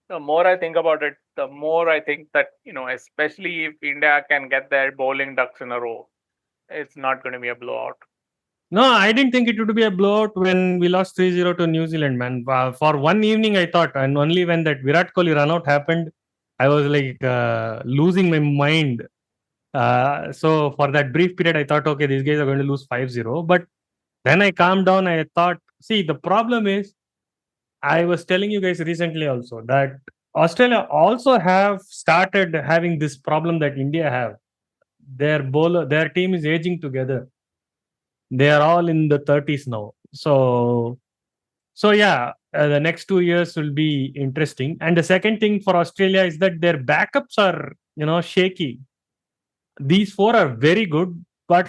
the more I think about it, the more I think that especially if India can get their bowling ducks in a row, it's not going to be a blowout. No, I didn't think it would be a blowout when we lost 3-0 to New Zealand, man. For one evening, I thought, and only when that Virat Kohli run out happened, I was like losing my mind. So for that brief period, I thought, okay, these guys are going to lose 5-0. But then I calmed down. I thought, see, the problem is, I was telling you guys recently also that Australia also have started having this problem that India have. Their team is aging together. They are all in the 30s now. So yeah, the next 2 years will be interesting. And the second thing for Australia is that their backups are shaky. These 4 are very good, but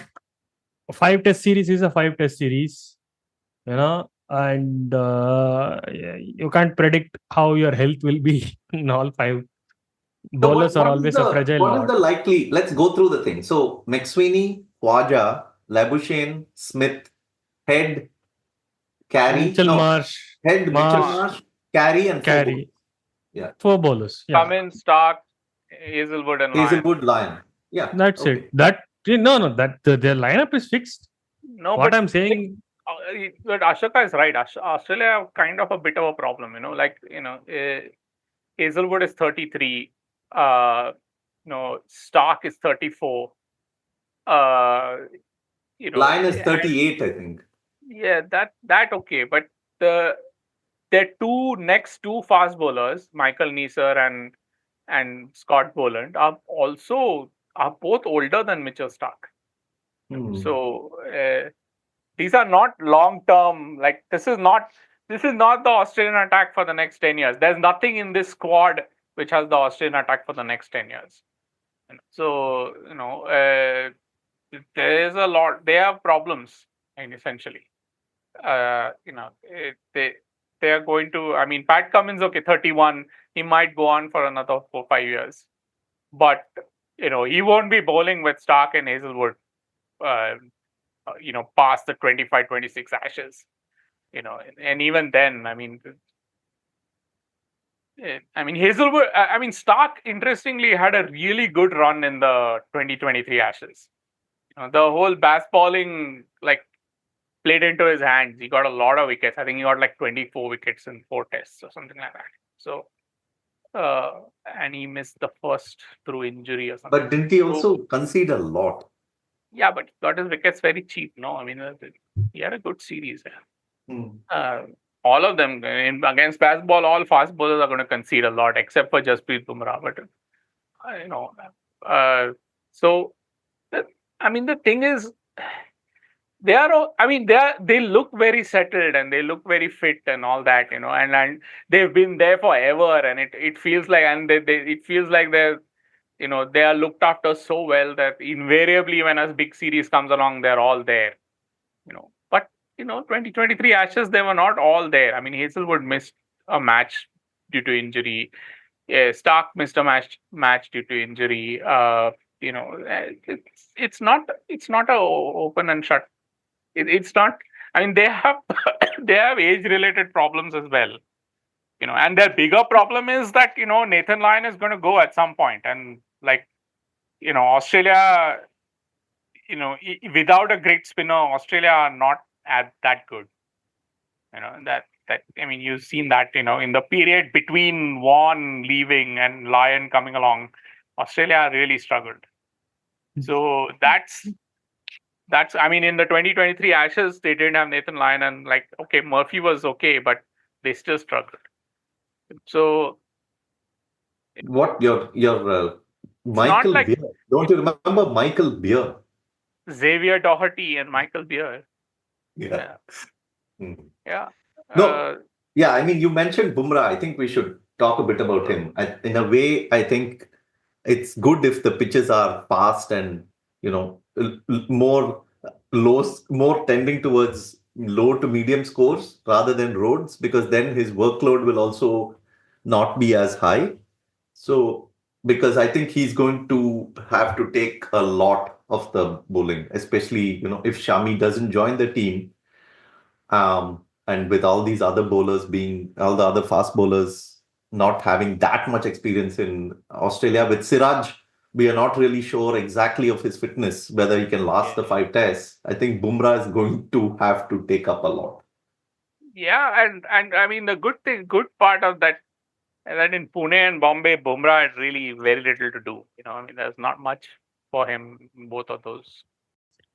5-test series is a 5-test series, and you can't predict how your health will be in all 5. so Bowlers are always a fragile what is lot. the likely? Let's go through the thing. So McSweeney, Khwaja, Labuschagne, Smith, Head, Carey, Mitchell Marsh, Head, Mitchell Marsh, Carey, and Carey. Yeah. 4 bowlers. Yeah. Cummins, Stark, Hazelwood, and Lyon. Yeah. That's it. That that their lineup is fixed. No, what but I'm saying. But Ashoka is right. Australia have kind of a bit of a problem. Hazelwood is 33. Stark is 34. Lyon is 38, I think. Yeah, that okay. But their next two fast bowlers, Michael Neser and Scott Boland, are both older than Mitchell Stark. So these are not long term. Like this is not the Australian attack for the next 10 years. There's nothing in this squad which has the Australian attack for the next 10 years. So there is a lot. They have problems, and essentially, they are going to. I mean, Pat Cummins, okay, 31. He might go on for another 4-5 years, but he won't be bowling with Stark and Hazelwood. Past the 25-26 Ashes, and even then, I mean, Hazelwood. Stark interestingly had a really good run in the 2023 Ashes. The whole bass bowling played into his hands. He got a lot of wickets. I think he got 24 wickets in 4 tests or something like that. So, and he missed the first through injury or something. But didn't he also concede a lot? Yeah, but he got his wickets very cheap. No, I mean, he had a good series. All of them against fast ball, all fast bowlers are going to concede a lot, except for Jasprit Bumrah. But so the thing is, they look very settled and they look very fit and all that, and they've been there forever, and it feels like, and it feels like they're. They are looked after so well that invariably when a big series comes along, they're all there. But 2023 Ashes, they were not all there. I mean, Hazelwood missed a match due to injury. Yeah, Stark missed a match due to injury. It's not a open and shut. It's not. I mean, they have they have age related problems as well. And their bigger problem is that Nathan Lyon is going to go at some point, and Australia, without a great spinner, Australia are not that good. That I mean, you've seen that in the period between Vaughan leaving and Lyon coming along, Australia really struggled. So that's I mean, in the 2023 Ashes, they didn't have Nathan Lyon, and okay, Murphy was okay, but they still struggled. So what your Michael not Beer? Don't you remember Michael Beer? Xavier Doherty and Michael Beer. Yeah. Yeah. No. Yeah, I mean, you mentioned Bumrah. I think we should talk a bit about him. In a way, I think it's good if the pitches are fast and more tending towards low to medium scores rather than roads, because then his workload will also not be as high. So, because I think he's going to have to take a lot of the bowling, especially if Shami doesn't join the team. And with all these other bowlers all the other fast bowlers not having that much experience in Australia, with Siraj, we are not really sure exactly of his fitness, whether he can last the 5 tests. I think Bumrah is going to have to take up a lot. Yeah, and I mean, the good part of that in Pune and Bombay, Bumrah had really very little to do. I mean, there's not much for him in both of those.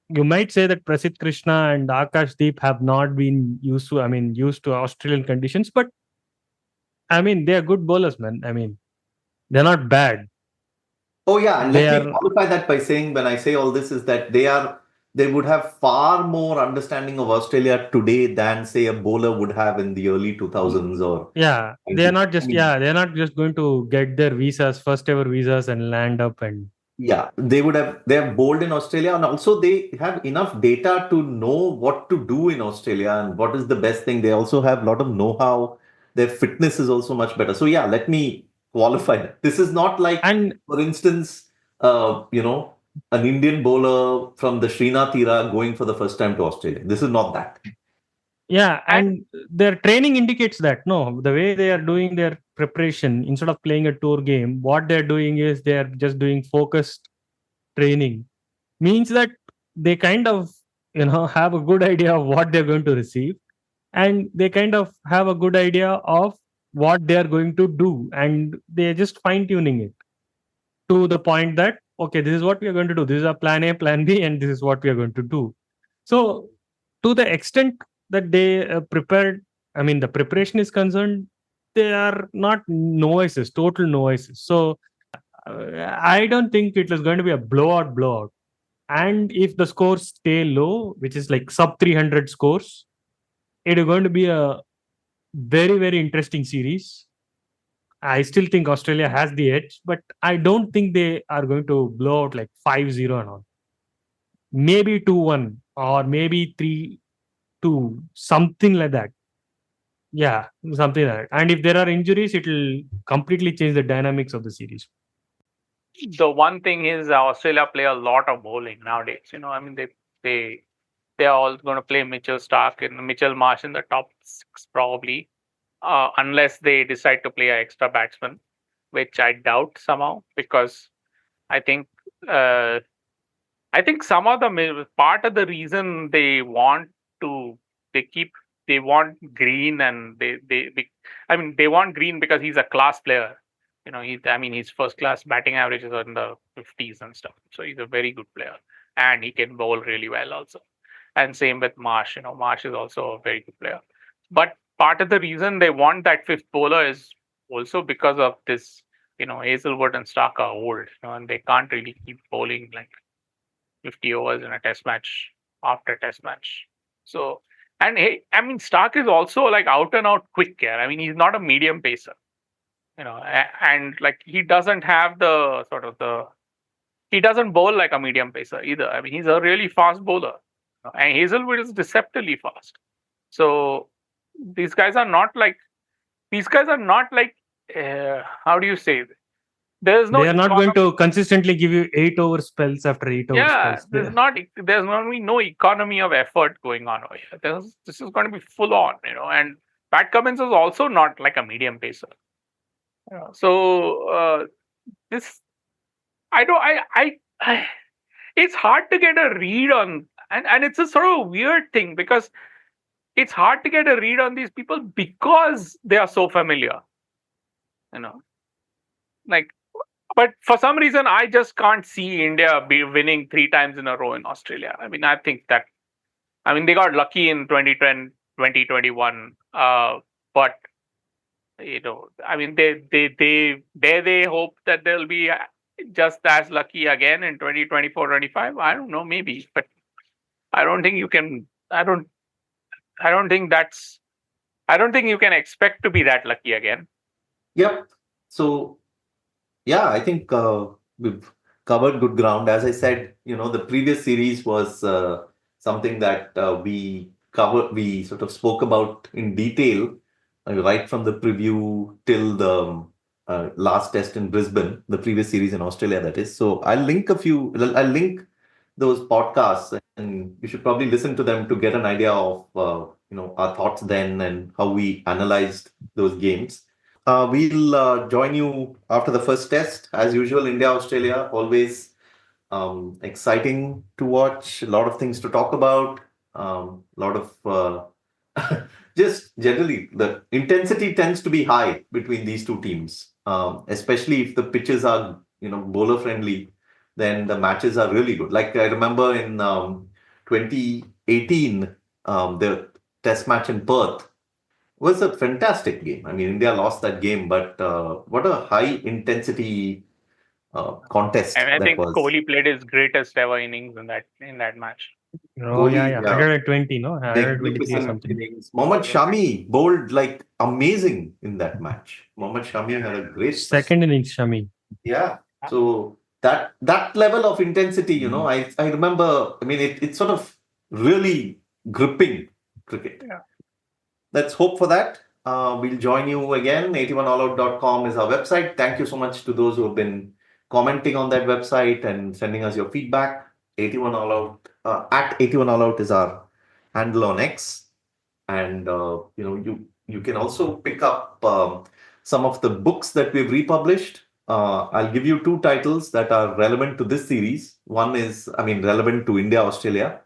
You might say that Prasidh Krishna and Akashdeep have not been used to Australian conditions, but I mean, they are good bowlers, man. I mean, they're not bad. Oh yeah, and let me qualify that by saying, when I say all this, is that they would have far more understanding of Australia today than, say, a bowler would have in the early 2000s or. Yeah, they're not just going to get their first ever visas and land up and. Yeah, they have bowled in Australia, and also they have enough data to know what to do in Australia and what is the best thing. They also have a lot of know-how. Their fitness is also much better. So yeah, let me qualify that. This is not like, for instance, an Indian bowler from the Srinath era going for the first time to Australia. This is not that. Yeah, and their training indicates that. No, the way they are doing their preparation, instead of playing a tour game, what they're doing is they're just doing focused training. Means that they kind of, have a good idea of what they're going to receive, and they kind of have a good idea of what they're going to do, and they're just fine-tuning it to the point that, okay, this is what we are going to do. This is our plan A, plan B, and this is what we are going to do. So, to the extent that they prepared, I mean, the preparation is concerned, they are not novices, total novices. So, I don't think it is going to be a blowout. And if the scores stay low, which is like sub 300 scores, it is going to be a very, very interesting series. I still think Australia has the edge, but I don't think they are going to blow out like 5-0 and all. Maybe 2-1 or maybe 3-2, something like that. Yeah, something like that. And if there are injuries, it will completely change the dynamics of the series. The one thing is Australia play a lot of bowling nowadays. I mean, they are all going to play Mitchell Stark and Mitchell Marsh in the top 6 probably, unless they decide to play an extra batsman, which I doubt somehow, because I think some of the part of the reason they want Green, and they want Green because he's a class player. His first class batting averages are in the 50s and stuff. So he's a very good player, and he can bowl really well also. And same with Marsh. Marsh is also a very good player. But part of the reason they want that fifth bowler is also because of this. Hazelwood and Stark are old, and they can't really keep bowling like 50 overs in a test match after test match. So, and Stark is also like out and out quick here. He's not a medium pacer. And like he doesn't have he doesn't bowl like a medium pacer either. He's a really fast bowler, and Hazelwood is deceptively fast. So these guys are not like these guys are not like, how do you say? There's no They are not going economy. to consistently give you 8-over spells after 8-over Yeah, spells. there's going to be no economy of effort going on over here. This is going to be full on, and Pat Cummins is also not like a medium pacer. So this, I don't, I it's hard to get a read on, and it's a sort of weird thing because it's hard to get a read on these people because they are so familiar, like. But for some reason, I just can't see India be winning 3 times in a row in Australia. I mean, I think that, they got lucky in 2020, 2021, but they hope that they'll be just as lucky again in 2024, 25. I don't know, maybe, but I don't think you can. I don't think you can expect to be that lucky again. Yep. So, yeah, I think we've covered good ground. As I said, the previous series was something that we sort of spoke about in detail, right from the preview till the last test in Brisbane, the previous series in Australia, that is. So I'll link those podcasts, and you should probably listen to them to get an idea of our thoughts then and how we analyzed those games. We'll join you after the first test. As usual, India-Australia, always exciting to watch, a lot of things to talk about, a lot of just generally, the intensity tends to be high between these two teams, especially if the pitches are, bowler-friendly, then the matches are really good. Like I remember in 2018, the test match in Perth was a fantastic game. I mean, India lost that game, but what a high intensity contest And I that think was. Kohli played his greatest ever innings in that match. Oh, Kohli, yeah. 120, no? 123 magnificent something. innings. Mohammad Shami bowled like amazing in that match. Mohammad Shami had a great Second innings, Shami. Yeah. So that level of intensity, I remember. I mean, it's sort of really gripping cricket. Yeah. Let's hope for that. We'll join you again. 81allout.com is our website. Thank you so much to those who have been commenting on that website and sending us your feedback. 81allout at 81allout is our handle on X, and you can also pick up some of the books that we've republished. I'll give you 2 titles that are relevant to this series. One is, relevant to India, Australia.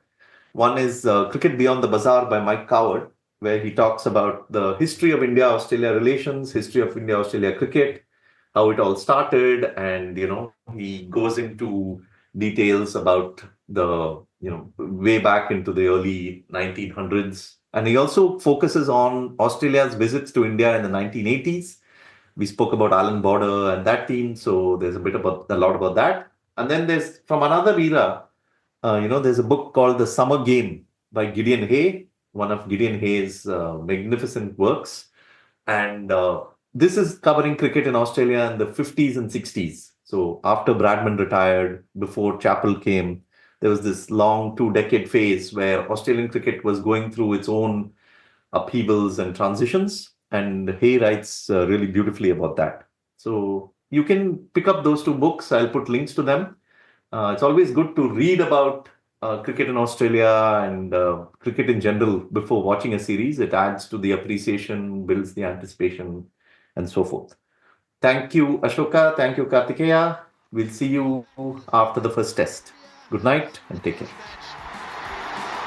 One is Cricket Beyond the Bazaar by Mike Coward, where he talks about the history of India-Australia relations, history of India-Australia cricket, how it all started, and he goes into details about the way back into the early 1900s, and he also focuses on Australia's visits to India in the 1980s. We spoke about Alan Border and that team, so there's a lot about that. And then there's from another era. There's a book called The Summer Game by Gideon Hay, one of Gideon Hay's magnificent works. And this is covering cricket in Australia in the 50s and 60s. So after Bradman retired, before Chappell came, there was this long 2-decade phase where Australian cricket was going through its own upheavals and transitions. And Hay writes really beautifully about that. So you can pick up those 2 books. I'll put links to them. It's always good to read about cricket in Australia and cricket in general before watching a series. It adds to the appreciation, builds the anticipation, and so forth. Thank you, Ashoka. Thank you, Kartikeya. We'll see you after the first test. Good night and take care.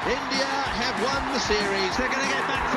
India have won the series. They're going to get back